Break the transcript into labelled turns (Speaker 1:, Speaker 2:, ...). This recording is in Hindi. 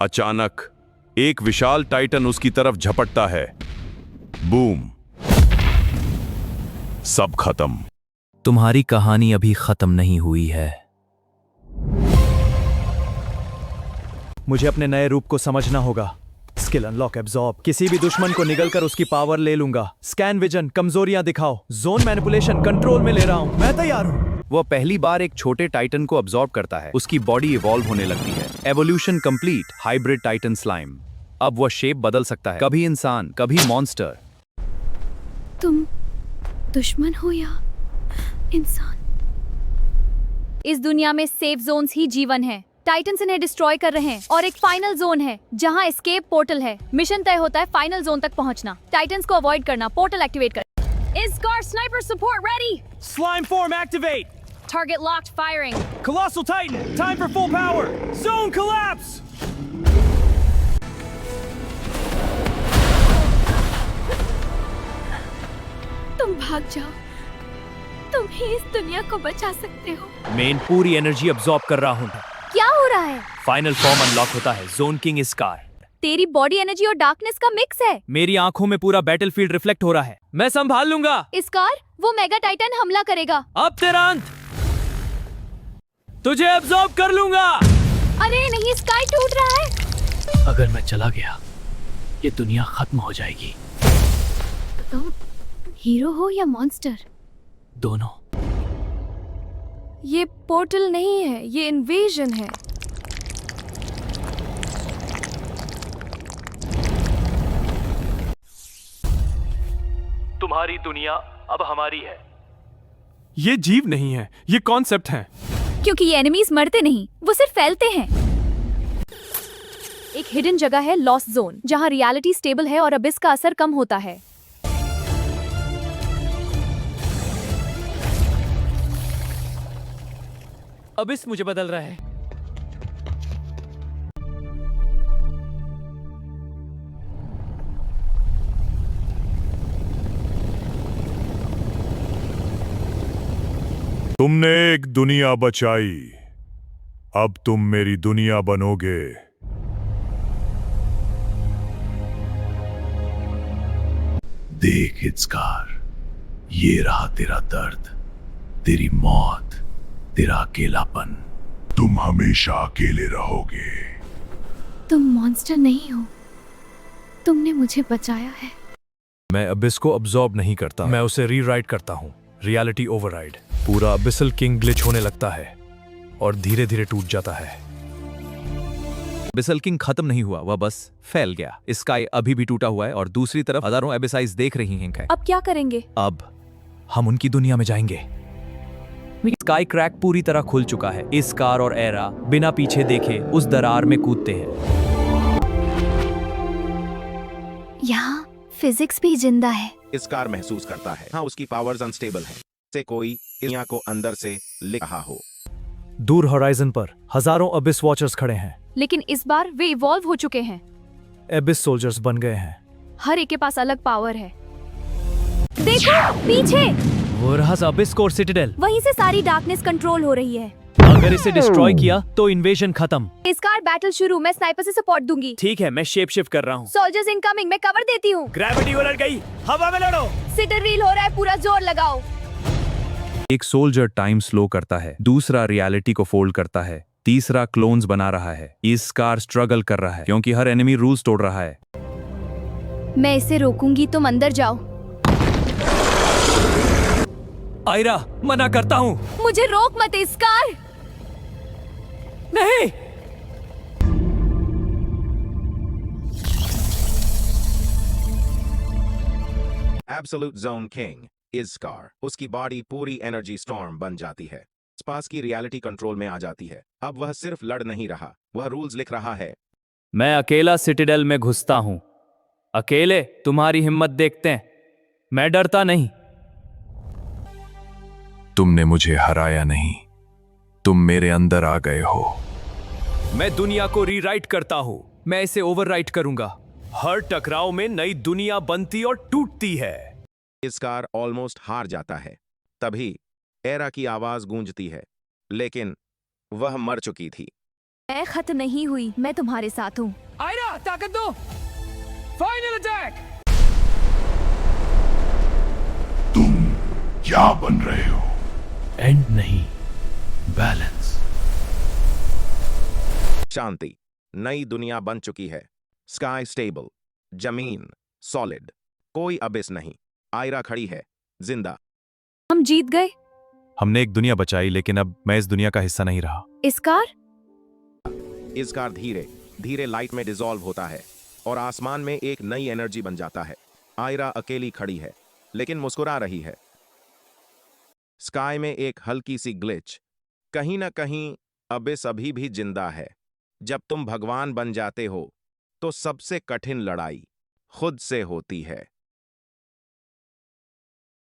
Speaker 1: अचानक एक विशाल टाइटन उसकी तरफ झपटता है। बूम। सब खत्म।
Speaker 2: तुम्हारी कहानी अभी खत्म नहीं हुई है।
Speaker 3: मुझे अपने नए रूप को समझना होगा। Skill unlock absorb. किसी भी दुश्मन को निगल कर उसकी पावर ले लूंगा। स्कैन विजन, कमजोरियां दिखाओ। जोन मैनिपुलेशन, कंट्रोल में ले रहा हूं। मैं तैयार हूं।
Speaker 2: वह पहली बार एक छोटे टाइटन को अब्सॉर्ब करता है। उसकी बॉडी इवॉल्व होने लगती है। Evolution complete. Hybrid Titan slime. अब वह शेप बदल सकता है, कभी इंसान, कभी मॉन्स्टर।
Speaker 4: तुम दुश्मन हो या इंसान? इस दुनिया में सेफ जोन्स ही जीवन है। टाइटन्स इन्हें डिस्ट्रॉय कर रहे हैं और एक फाइनल जोन है जहां एस्केप पोर्टल है। मिशन तय होता है फाइनल जोन तक पहुंचना। टाइटन्स को अवॉइड करना, पोर्टल एक्टिवेट कर। Iskar sniper support ready.
Speaker 3: Slime form activate.
Speaker 4: Target locked firing.
Speaker 3: Colossal Titan, time for full power. Zone collapse.
Speaker 4: तुम भाग जाओ। तुम ही इस दुनिया को बचा सकते हो।
Speaker 2: मेन पूरी एनर्जी अब्सॉर्ब कर रहा हूँ।
Speaker 4: क्या हो रहा है?
Speaker 2: फाइनल फॉर्म अनलॉक होता है। जोन किंग इस्कार।
Speaker 4: तेरी बॉडी एनर्जी और डार्कनेस का मिक्स है।
Speaker 2: मेरी आंखों में पूरा बैटलफील्ड रिफ्लेक्ट हो रहा है। मैं संभाल लूंगा।
Speaker 4: इस्कार, वो मेगा टाइटन हमला करेगा।
Speaker 2: अब तेरा अंत। तुझे अब्सॉर्ब कर लूंगा।
Speaker 4: अरे नहीं, स्काई टूट रहा है।
Speaker 2: अगर मैं चला गया, ये दुनिया खत्म हो जाएगी।
Speaker 4: तुम हीरो हो या मॉन्स्टर?
Speaker 2: दोनों।
Speaker 4: ये पोर्टल नहीं है, ये इन्वेजन है।
Speaker 2: तुम्हारी दुनिया अब हमारी है।
Speaker 3: ये जीव नहीं है, ये कॉन्सेप्ट है।
Speaker 4: क्योंकि ये एनिमीज मरते नहीं, वो सिर्फ फैलते हैं। एक हिडन जगह है, लॉस्ट जोन, जहां रियलिटी स्टेबल है और अबिस का असर कम होता है।
Speaker 2: अबिस मुझे बदल रहा है।
Speaker 1: तुमने एक दुनिया बचाई, अब तुम मेरी दुनिया बनोगे।
Speaker 5: देख इस्कार, ये रहा तेरा दर्द, तेरी मौत, तेरा अकेलापन। तुम हमेशा अकेले रहोगे।
Speaker 4: तुम मॉन्स्टर नहीं हो, तुमने मुझे बचाया है।
Speaker 3: मैं अबिस को अब्सॉर्ब नहीं करता, मैं उसे रीराइट करता हूँ। Reality override. पूरा अबिसल किंग ग्लिच होने लगता है और धीरे धीरे टूट जाता है।
Speaker 2: अबिसल किंग खत्म नहीं हुआ, वह बस फैल गया। स्काई अभी भी टूटा हुआ है और दूसरी तरफ हजारों एबिसाइज देख रही हैं।
Speaker 4: अब क्या करेंगे?
Speaker 2: अब हम उनकी दुनिया में जाएंगे। स्काई क्रैक पूरी तरह खुल चुका है। इस्कार और एरा बिना पीछे देखे उस दरार में कूदते हैं।
Speaker 4: यहाँ फिजिक्स भी जिंदा है।
Speaker 6: इस्कार महसूस करता है, हाँ, उसकी पावर्स अनस्टेबल हैं। से कोई इस दुनिया को अंदर से लिख रहा हो।
Speaker 3: दूर होराइजन पर हजारों अबिस वॉचर्स खड़े हैं।
Speaker 4: लेकिन इस बार वे इवॉल्व हो चुके हैं।
Speaker 3: एबिस सोल्जर्स बन गए हैं।
Speaker 4: हर एक के पास अलग पावर है। देखो पीछे,
Speaker 2: वो रहा अबिस कोर सिटाडेल।
Speaker 4: वहीं से सारी डार्कनेस कंट्रोल हो रही है।
Speaker 2: अगर इसे डिस्ट्रॉय किया तो इन्वेजन खत्म।
Speaker 4: इस्कार बैटल शुरू, मैं स्नाइपर से सपोर्ट दूंगी।
Speaker 2: ठीक है, मैं शेप शिफ्ट कर रहा हूँ।
Speaker 4: सोल्जर्स इनकमिंग, मैं कवर देती हूँ।
Speaker 2: ग्रेविटी उलट गई, हवा में लड़ो।
Speaker 4: सिटर रील हो रहा है, पूरा जोर लगाओ।
Speaker 1: एक सोल्जर टाइम स्लो करता है, दूसरा रियलिटी को फोल्ड करता है, तीसरा क्लोन्स बना रहा है। इस्कार स्ट्रगल कर रहा है क्योंकि हर एनिमी रूल्स तोड़ रहा है।
Speaker 4: मैं इसे रोकूंगी, तुम अंदर जाओ।
Speaker 2: आयरा, मना करता हूँ।
Speaker 4: मुझे रोक मत इस्कार।
Speaker 2: नहीं।
Speaker 6: एब्सोल्यूट जोन किंग इस्कार, उसकी बॉडी पूरी एनर्जी स्टॉर्म बन जाती है। आसपास की रियलिटी कंट्रोल में आ जाती है। अब वह सिर्फ लड़ नहीं रहा, वह रूल्स लिख रहा है।
Speaker 2: मैं अकेला सिटाडेल में घुसता हूँ। अकेले तुम्हारी हिम्मत देखते हैं। मैं डरता नहीं।
Speaker 5: तुमने मुझे हराया नहीं, तुम मेरे अंदर आ गए हो।
Speaker 2: मैं दुनिया को रीराइट करता हूँ। मैं इसे ओवरराइट करूंगा। हर टकराव में नई दुनिया बनती और टूटती है।
Speaker 6: इस्कार ऑलमोस्ट हार जाता है। तभी एरा की आवाज गूंजती है, लेकिन वह मर चुकी थी।
Speaker 4: मैं खत्म नहीं हुई, मैं तुम्हारे साथ हूँ।
Speaker 7: आयरा ताकत दो। Final attack.
Speaker 5: क्या बन रहे हो?
Speaker 3: एंड नहीं, बैलेंस।
Speaker 6: शांति। नई दुनिया बन चुकी है। स्काई स्टेबल, जमीन सॉलिड, कोई अबिस नहीं। आयरा खड़ी है, जिंदा।
Speaker 4: हम जीत गए।
Speaker 1: हमने एक दुनिया बचाई, लेकिन अब मैं इस दुनिया का हिस्सा नहीं रहा।
Speaker 4: इसकार
Speaker 6: इसकार धीरे धीरे लाइट में डिसॉल्व होता है और आसमान में एक नई एनर्जी बन जाता है। आयरा अकेली खड़ी है, लेकिन मुस्कुरा रही है। स्काई में एक हल्की सी ग्लिच। कहीं ना कहीं अबिस अभी भी जिंदा है। जब तुम भगवान बन जाते हो तो सबसे कठिन लड़ाई खुद से होती है।